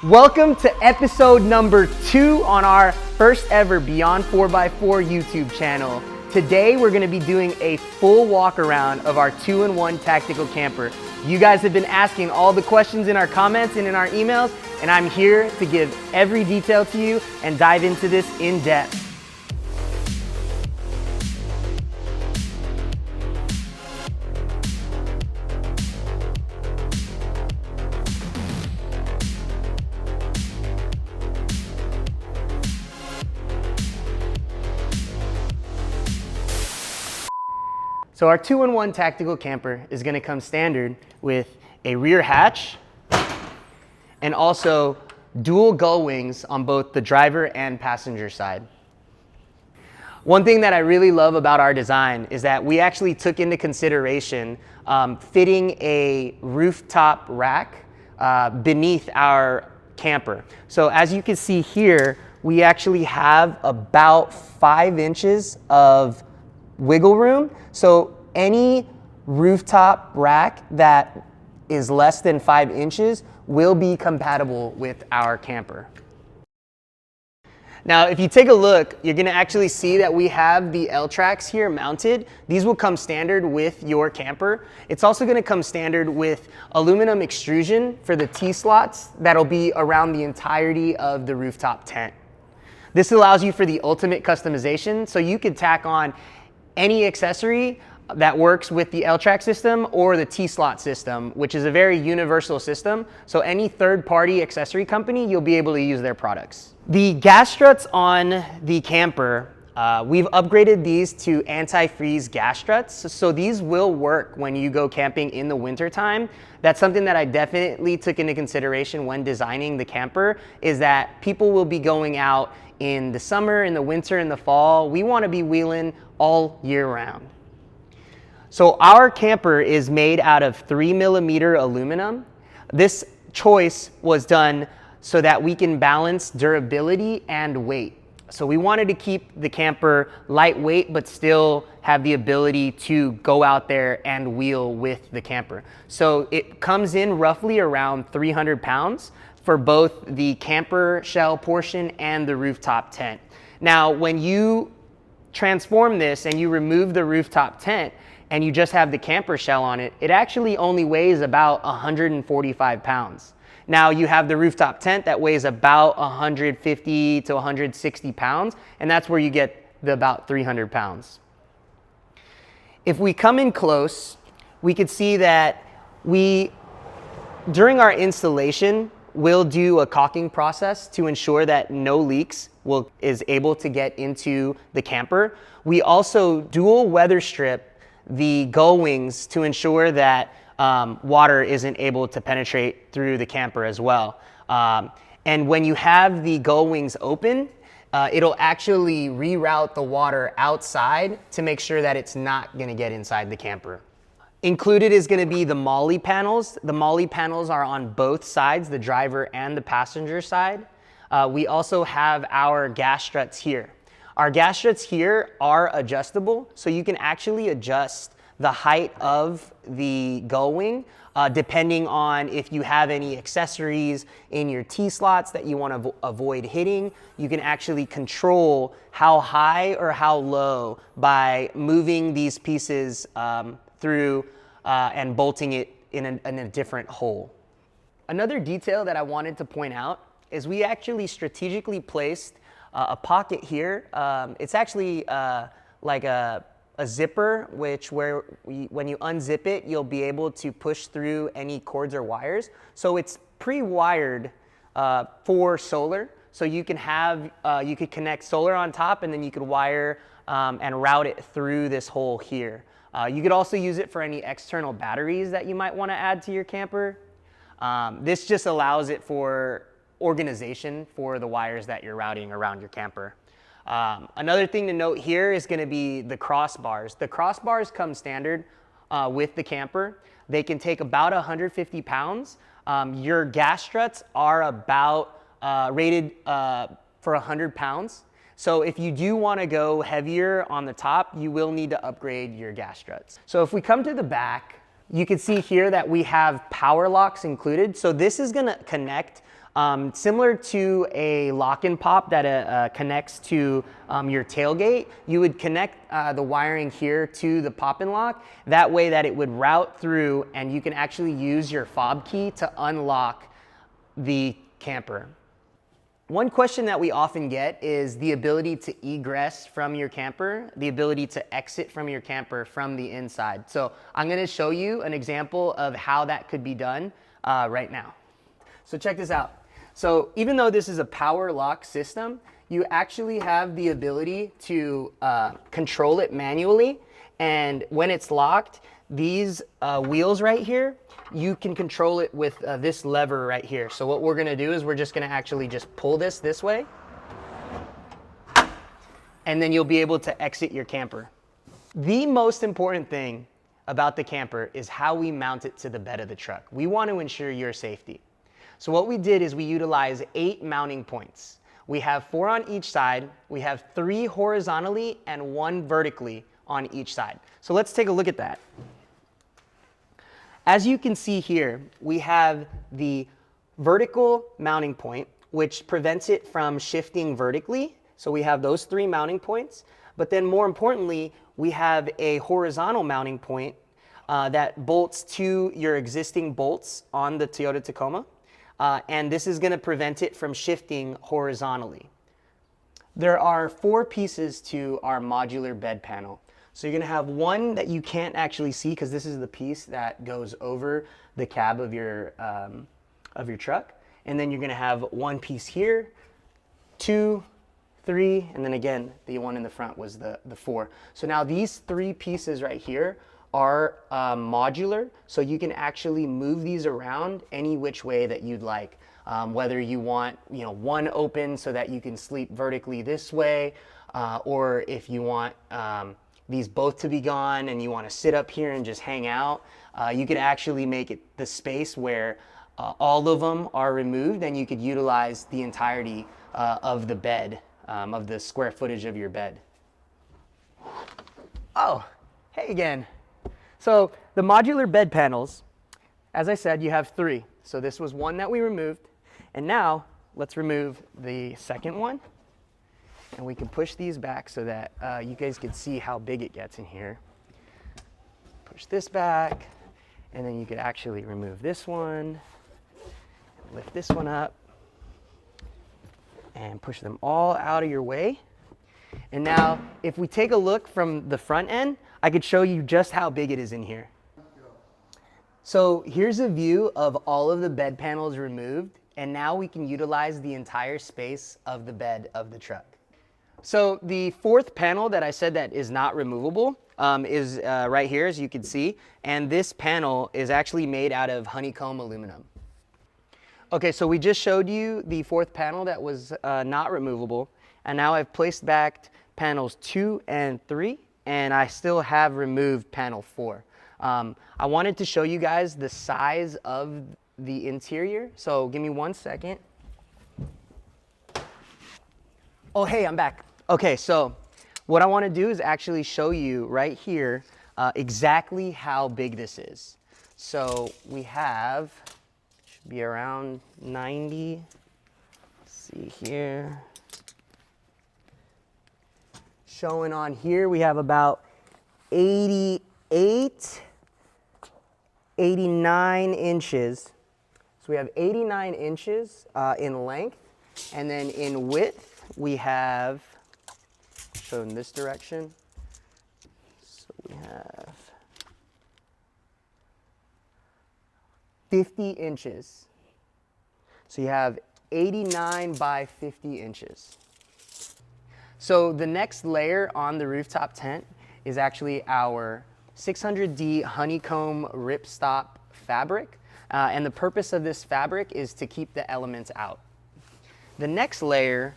Welcome to episode number 2 on our first ever BYND 4x4 YouTube channel. Today we're going to be doing a full walk around of our 2-in-1 tactical camper. You guys have been asking all the questions in our comments and in our emails, and I'm here to give every detail to you and dive into this in depth. So our 2-in-1 tactical camper is going to come standard with a rear hatch and also dual gull wings on both the driver and passenger side. One thing that I really love about our design is that we actually took into consideration fitting a rooftop rack beneath our camper. So as you can see here, we actually have about 5 inches of wiggle room. So any rooftop rack that is less than 5 inches will be compatible with our camper. Now, if you take a look, you're going to actually see that we have the L-tracks here mounted. These will come standard with your camper. It's also going to come standard with aluminum extrusion for the T-slots that'll be around the entirety of the rooftop tent. This allows you for the ultimate customization, so you could tack on any accessory that works with the L-track system or the T-slot system, which is a very universal system. So any third-party accessory company, you'll be able to use their products. The gas struts on the camper, we've upgraded these to anti-freeze gas struts. So these will work when you go camping in the winter time. That's something that I definitely took into consideration when designing the camper, is that people will be going out in the summer, in the winter, in the fall. We want to be wheeling all year round. So our camper is made out of 3mm aluminum. This choice was done so that we can balance durability and weight. So we wanted to keep the camper lightweight, but still have the ability to go out there and wheel with the camper. So it comes in roughly around 300 pounds for both the camper shell portion and the rooftop tent. Now, when you transform this and you remove the rooftop tent and you just have the camper shell on it, it actually only weighs about 145 pounds. Now you have the rooftop tent that weighs about 150 to 160 pounds, and that's where you get the about 300 pounds. If we come in close, we could see that during our installation, we'll do a caulking process to ensure that no leaks is able to get into the camper. We also dual weather strip the gull wings to ensure that water isn't able to penetrate through the camper as well. And when you have the gull wings open, it'll actually reroute the water outside to make sure that it's not going to get inside the camper. Included is going to be the MOLLE panels. The MOLLE panels are on both sides, the driver and the passenger side. We also have our gas struts here. Our gas struts here are adjustable, so you can actually adjust the height of the gull wing depending on if you have any accessories in your T-slots that you want to avoid hitting. You can actually control how high or how low by moving these pieces through and bolting it in a different hole. Another detail that I wanted to point out is we actually strategically placed a pocket here. It's actually like a zipper, when you unzip it, you'll be able to push through any cords or wires. So it's pre-wired for solar. So you can you could connect solar on top, and then you could wire and route it through this hole here. You could also use it for any external batteries that you might want to add to your camper. This just allows it for organization for the wires that you're routing around your camper. Another thing to note here is going to be the crossbars. The crossbars come standard with the camper. They can take about 150 pounds. Your gas struts are about rated for 100 pounds. So if you do want to go heavier on the top, you will need to upgrade your gas struts. So if we come to the back, you can see here that we have power locks included. So this is going to connect Similar to a lock and pop that connects to your tailgate, you would connect the wiring here to the pop and lock. That way that it would route through and you can actually use your fob key to unlock the camper. One question that we often get is the ability to egress from your camper, the ability to exit from your camper from the inside. So I'm gonna show you an example of how that could be done right now. So check this out. So even though this is a power lock system, you actually have the ability to control it manually. And when it's locked, these wheels right here, you can control it with this lever right here. So what we're gonna do is we're just gonna actually just pull this way, and then you'll be able to exit your camper. The most important thing about the camper is how we mount it to the bed of the truck. We want to ensure your safety. So what we did is we utilize 8 mounting points. We have 4 on each side. We have 3 horizontally and 1 vertically on each side. So let's take a look at that. As you can see here, we have the vertical mounting point, which prevents it from shifting vertically. So we have those 3 mounting points. But then more importantly, we have a horizontal mounting point that bolts to your existing bolts on the Toyota Tacoma. And this is going to prevent it from shifting horizontally. There are 4 pieces to our modular bed panel. So you're going to have one that you can't actually see because this is the piece that goes over the cab of your truck. And then you're going to have one piece here, 2, 3, and then again, the one in the front was the 4. So now these 3 pieces right here are modular, so you can actually move these around any which way that you'd like. Whether you want, one open so that you can sleep vertically this way, or if you want these both to be gone and you want to sit up here and just hang out, you could actually make it the space where all of them are removed and you could utilize the entirety of the bed, of the square footage of your bed. Oh, hey again. So the modular bed panels, as I said, you have 3. So this was one that we removed. And now let's remove the second one. And we can push these back so that you guys can see how big it gets in here. Push this back, and then you could actually remove this one, lift this one up, and push them all out of your way. And now, if we take a look from the front end, I could show you just how big it is in here. So here's a view of all of the bed panels removed, and now we can utilize the entire space of the bed of the truck. So the 4th panel that I said that is not removable is right here, as you can see. And this panel is actually made out of honeycomb aluminum. Okay, so we just showed you the 4th panel that was not removable. And now I've placed back panels 2 and 3, and I still have removed panel 4. I wanted to show you guys the size of the interior. So give me 1 second. Oh, hey, I'm back. Okay, so what I want to do is actually show you right here exactly how big this is. So we have, should be around 90. Let's see here. Showing on here, we have about 88, 89 inches. So we have 89 inches in length, and then in width, we have, shown in this direction, so we have 50 inches. So you have 89 by 50 inches. So the next layer on the rooftop tent is actually our 600D honeycomb ripstop fabric. And the purpose of this fabric is to keep the elements out. The next layer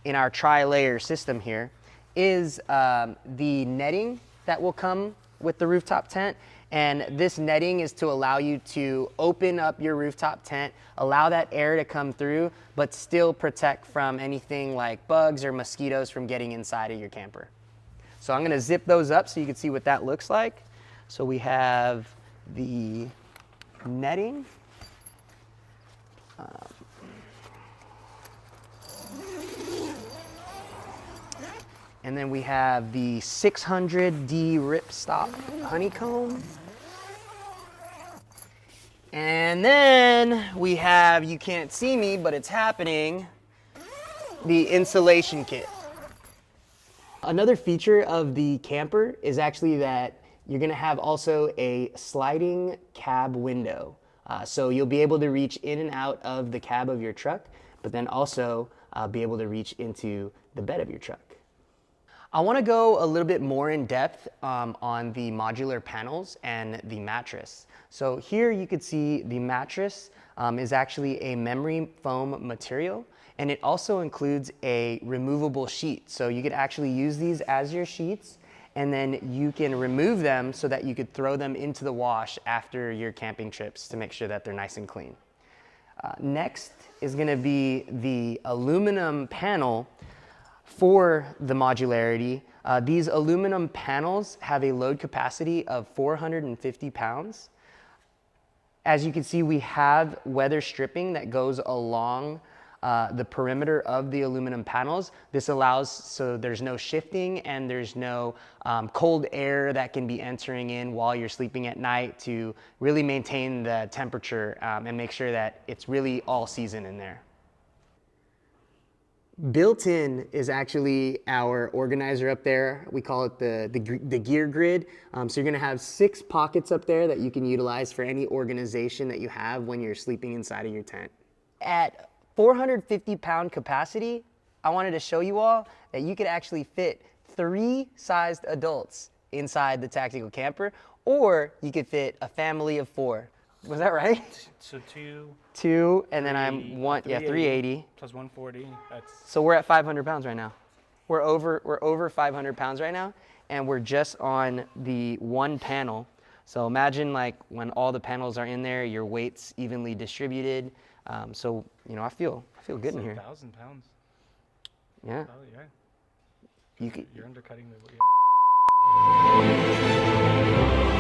in our tri-layer system here is the netting that will come with the rooftop tent. And this netting is to allow you to open up your rooftop tent, allow that air to come through, but still protect from anything like bugs or mosquitoes from getting inside of your camper. So I'm gonna zip those up so you can see what that looks like. So we have the netting. And then we have the 600D ripstop honeycomb. And then we have, you can't see me, but it's happening, the insulation kit. Another feature of the camper is actually that you're gonna have also a sliding cab window. So you'll be able to reach in and out of the cab of your truck, but then also be able to reach into the bed of your truck. I want to go a little bit more in depth on the modular panels and the mattress. So here you could see the mattress is actually a memory foam material, and it also includes a removable sheet. So you could actually use these as your sheets, and then you can remove them so that you could throw them into the wash after your camping trips to make sure that they're nice and clean. Next is going to be the aluminum panel for the modularity. These aluminum panels have a load capacity of 450 pounds. As you can see, we have weather stripping that goes along the perimeter of the aluminum panels. This allows so there's no shifting and there's no cold air that can be entering in while you're sleeping at night to really maintain the temperature and make sure that it's really all season in there. Built in is actually our organizer up there. We call it the gear grid. So you're gonna have 6 pockets up there that you can utilize for any organization that you have when you're sleeping inside of your tent. At 450-pound capacity, I wanted to show you all that you could actually fit 3 sized adults inside the tactical camper, or you could fit a family of 4. Was that right? So 2, and then I'm 380 plus 140. So we're at 500 pounds right now. We're over 500 pounds right now, and we're just on the one panel. So imagine like when all the panels are in there, your weight's evenly distributed. So you know, I feel good in here. 1,000 pounds. Yeah. Oh yeah. You're undercutting the. Yeah.